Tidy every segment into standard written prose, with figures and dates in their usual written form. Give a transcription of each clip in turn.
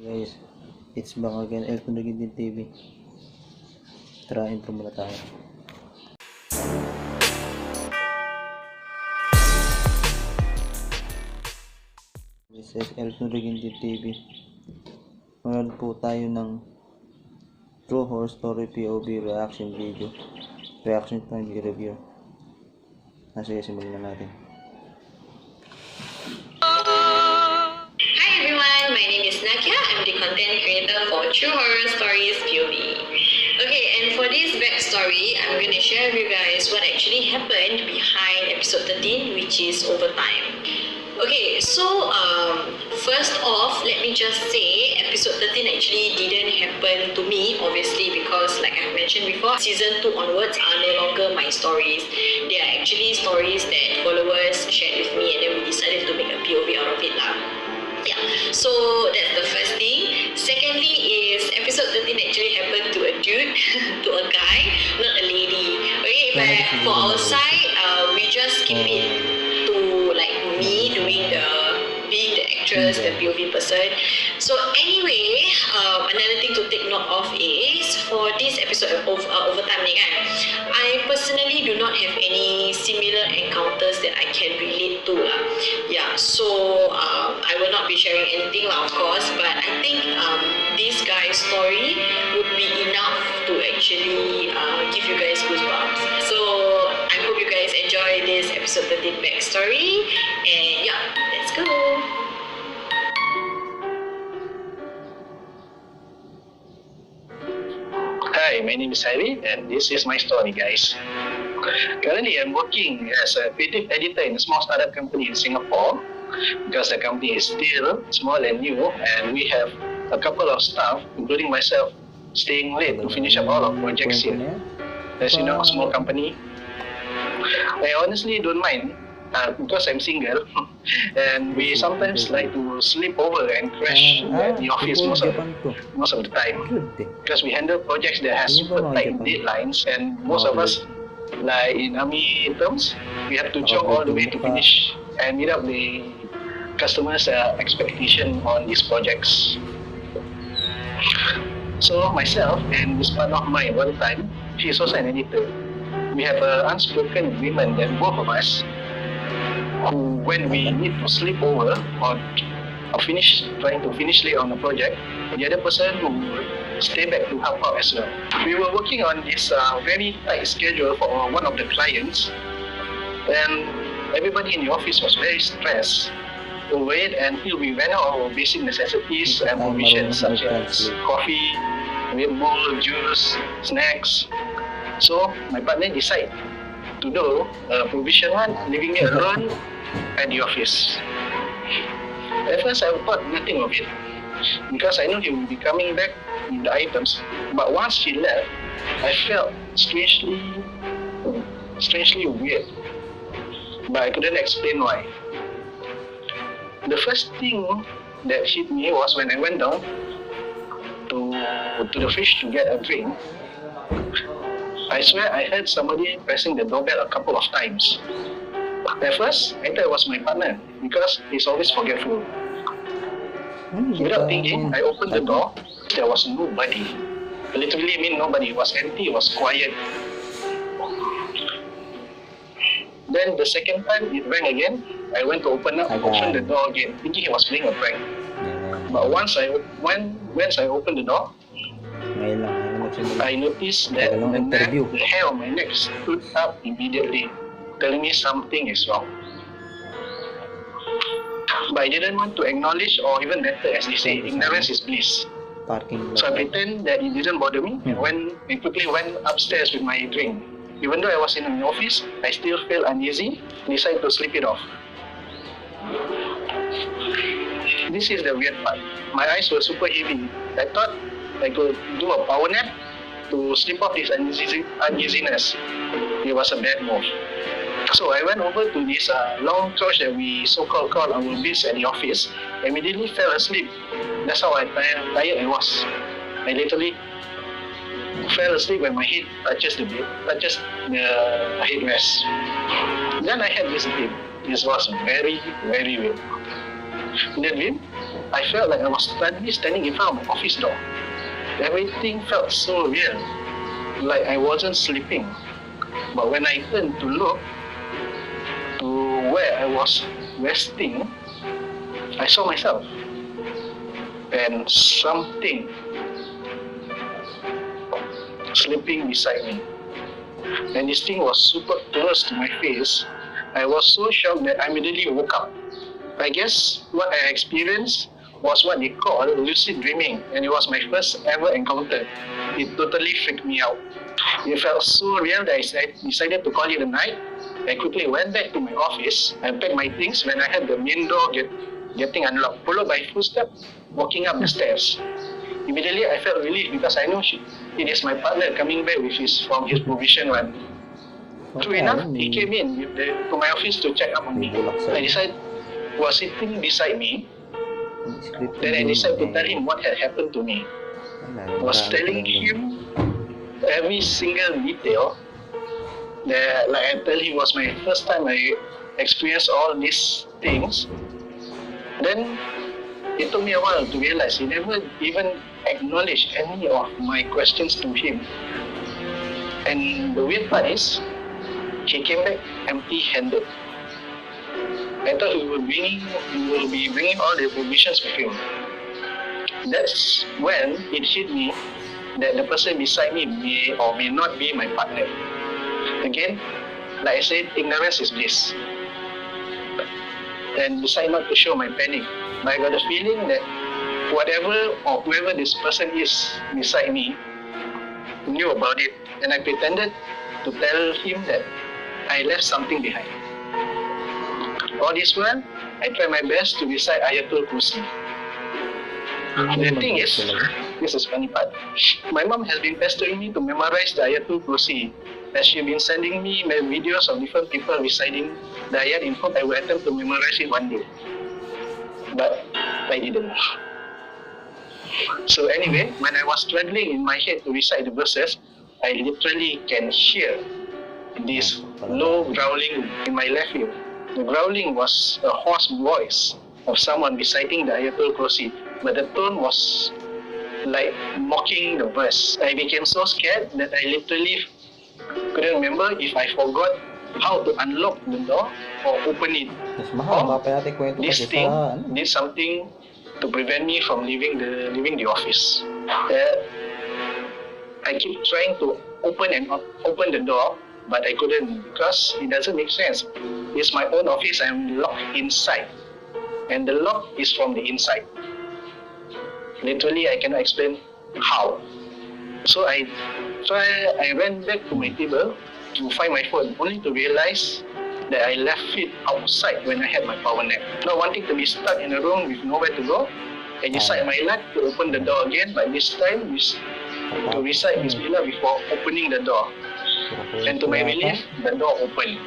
Guys, it's back again, Elton TV. Tara, intro muna tayo. This is Elton TV. Manood po tayo ng True Horror Story POV reaction video. Reaction time review. Sige, simulan na natin. My name is Nakia. I'm the content creator for True Horror Stories POV. Okay, and for this backstory, I'm going to share with you guys what actually happened behind episode 13, which is OverTime. Okay, so first off, let me just say episode 13 actually didn't happen to me, obviously, because like I've mentioned before, season 2 onwards are no longer my stories. They are actually stories that followers shared with me, and then we decided to make a POV out of it lah. Yeah, so that's the first thing. Secondly is episode 13 actually happened to a dude, to a guy, not a lady. Okay, but for our side, we just keep it to like me doing being the actress, the POV person. So anyway, another thing to take note of is for this episode of OverTime ni kan, I personally do not have any similar encounters that I can relate to lah. Yeah, so I will not be sharing anything lah, of course, but I think this guy's story would be enough to actually give you guys goosebumps. So I hope you guys enjoy this episode 13 backstory, and yeah, let's go. Hi, my name is Harry and this is my story, guys. Currently, I'm working as a creative editor in a small startup company in Singapore because the company is still small and new, and we have a couple of staff, including myself, staying late to finish up all of projects here. As you know, a small company. I honestly don't mind because I'm single and we sometimes like to sleep over and crash at the office most of the time because we handle projects that has super tight deadlines, and most of us, like in army terms, we have to jog all the way to finish and meet up the customers' expectation on these projects. So myself and this partner of mine, one time, she's also an editor. We have an unspoken agreement that both of us, who when we need to sleep over or trying to finish late on a project, the other person will stay back to help out as well. We were working on this very tight schedule for one of the clients, and everybody in the office was very stressed over it until we ran out of basic necessities and provisions such as coffee, Red Bull, juice, snacks. So my partner decided to do a provision one, leaving me alone at the office. At first I thought nothing of it because I knew he would be coming back with the items. But once she left, I felt strangely weird. But I couldn't explain why. The first thing that hit me was when I went down to the fridge to get a drink. I swear I heard somebody pressing the doorbell a couple of times. At first, I thought it was my partner because he's always forgetful. Without thinking, I opened the door. There was nobody. Literally, I mean nobody. It was empty, it was quiet. Then the second time it rang again, I went to open the door again, thinking he was playing a prank. But once I opened the door, I noticed that the hair on my neck stood up immediately, telling me something is wrong. But I didn't want to acknowledge, or even better, as they say, ignorance is bliss. So I pretend that it didn't bother me and quickly went upstairs with my drink. Even though I was in an office, I still felt uneasy and decided to sleep it off. This is the weird part. My eyes were super heavy. I thought I could do a power nap to sleep off this uneasiness. It was a bad move. So I went over to this long couch that we so-called call our base at the office, and immediately fell asleep. That's how tired I was. I literally fell asleep when my head touches the headrest. Then I had this dream. This was very, very weird. In the dream, I felt like I was suddenly standing in front of my office door. Everything felt so real, like I wasn't sleeping. But when I turned to look to where I was resting, I saw myself and something sleeping beside me. And this thing was super close to my face. I was so shocked that I immediately woke up. I guess what I experienced was what they call lucid dreaming, and it was my first ever encounter. It totally freaked me out. It felt so real that I decided to call it a night. I quickly went back to my office and packed my things when I heard the main door getting unlocked, followed by footsteps walking up the stairs. Immediately, I felt relieved because I know it is my partner coming back from his provision run. True enough, he came in to my office to check up on me. I decided he was sitting beside me. Then I decided to tell him what had happened to me. I was telling him every single detail. That, like I tell him, was my first time I experienced all these things. Then it took me a while to realize he never even acknowledged any of my questions to him. And the weird part is, he came back empty-handed. I thought he will be bringing all the provisions with him. That's when it hit me that the person beside me may or may not be my partner. Again, like I said, ignorance is bliss. And decide not to show my panic. But I got the feeling that whatever or whoever this person is beside me knew about it, and I pretended to tell him that I left something behind. All this while, I tried my best to recite Ayatul Kursi. The thing is, this is funny part. My mom has been pestering me to memorize the Ayatul Kursi, as she's been sending me videos of different people reciting the ayat in hope I will attempt to memorize it one day. But I didn't. So anyway, when I was struggling in my head to recite the verses, I literally can hear this low growling in my left ear. The growling was a hoarse voice of someone reciting the Ayatul Kursi, but the tone was like mocking the verse. I became so scared that I literally couldn't remember if I forgot how to unlock the door or open it. Or this thing did something to prevent me from leaving the office. I keep trying to open the door, but I couldn't because it doesn't make sense. It's my own office. I'm locked inside, and the lock is from the inside. Literally, I cannot explain how. So I ran back to my table to find my phone, only to realize that I left it outside when I had my power nap. Not wanting to be stuck in a room with nowhere to go, I decided my luck to open the door again, but this time to recite Bismillah before opening the door. And to my relief, the door opened.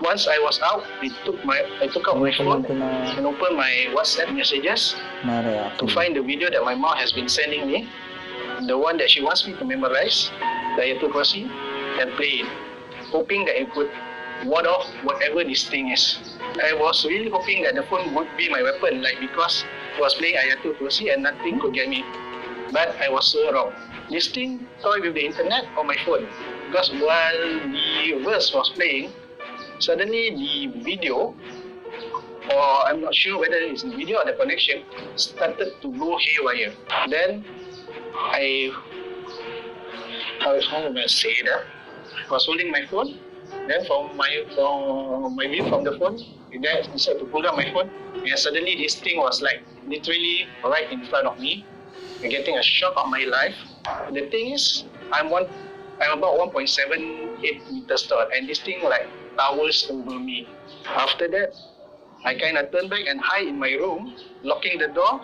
Once I was out, I took out my phone and opened my WhatsApp messages to find the video that my mom has been sending me, the one that she wants me to memorize, the Ayatul Kursi, and play it, hoping that it could ward off whatever this thing is. I was really hoping that the phone would be my weapon, like because I was playing Ayatul Kursi and nothing could get me. But I was so wrong. This thing toyed with the internet on my phone, because while the verse was playing, suddenly the video, or I'm not sure whether it's the video or the connection, started to go haywire. Then I was holding my phone. Then from my view from the phone, I decided to pull out my phone, and suddenly this thing was like literally right in front of me, getting a shock of my life. The thing is, I'm about 1.78 meters tall, and this thing like towers over me. After that, I kind of turned back and hide in my room, locking the door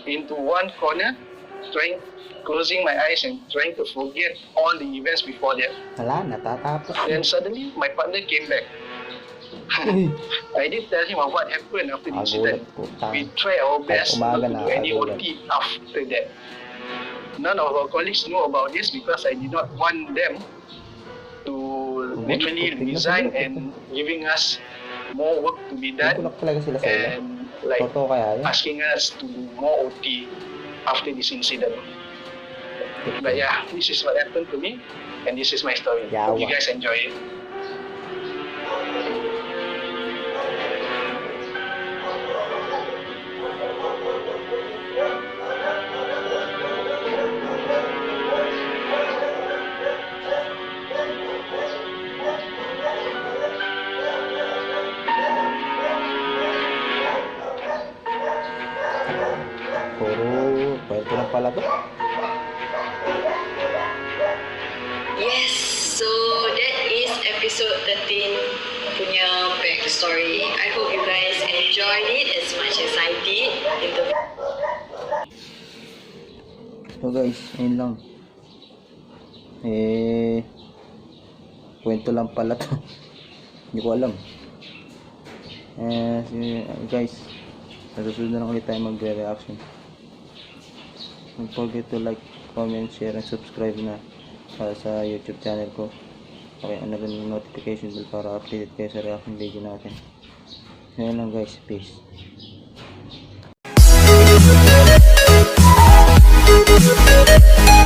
into one corner, closing my eyes and trying to forget all the events before that. Then suddenly, my partner came back. I did tell him of what happened after the incident. We tried our best not to do any OT after that. None of our colleagues knew about this because I did not want them to literally resign and giving us more work to be done. And like Totoo kaya yun? asking us to do more OT after this incident. But yeah, this is what happened to me, and this is my story. Hope you Yawa. guys enjoy it. Puro kwento lang pala to. Yes, so that is episode 13 punya backstory. I hope you guys enjoyed it as much as I did. So guys, ayun lang. Kwento lang pala to. Hindi ko alam. Guys, sa susunod na lang ulit tayo magre-reaction. Don't forget to like, comment, share, and subscribe na sa YouTube channel ko. Okay, ano rin yung notification bell para updated kayo sa reaction video natin. Ayun lang guys, peace. We'll be right back.